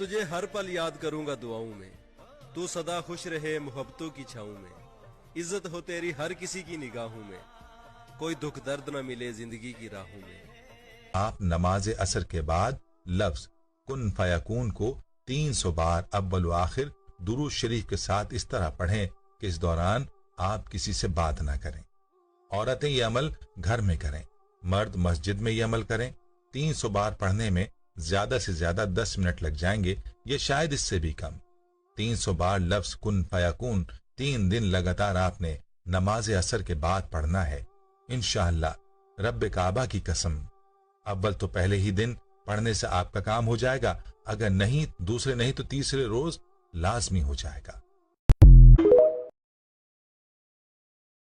تجھے ہر پل یاد کروں گا دعاؤں میں، تو سدا خوش رہے محبتوں کی چھاؤں میں، عزت ہو تیری ہر کسی کی نگاہوں میں، کوئی دکھ درد نہ ملے زندگی کی راہوں میں۔ آپ نماز عصر کے بعد لفظ کن فیکون کو 300 بار اول و آخر درود شریف کے ساتھ اس طرح پڑھیں کہ اس دوران آپ کسی سے بات نہ کریں۔ عورتیں یہ عمل گھر میں کریں، مرد مسجد میں یہ عمل کریں۔ 300 بار پڑھنے میں زیادہ سے زیادہ 10 منٹ لگ جائیں گے، یہ شاید اس سے بھی کم۔ 300 بار لفظ کن فیکون 3 دن لگاتار آپ نے نماز عصر کے بعد پڑھنا ہے۔ انشاءاللہ رب کعبہ کی قسم، اول تو پہلے ہی دن پڑھنے سے آپ کا کام ہو جائے گا، اگر نہیں دوسرے نہیں تو تیسرے روز لازمی ہو جائے گا۔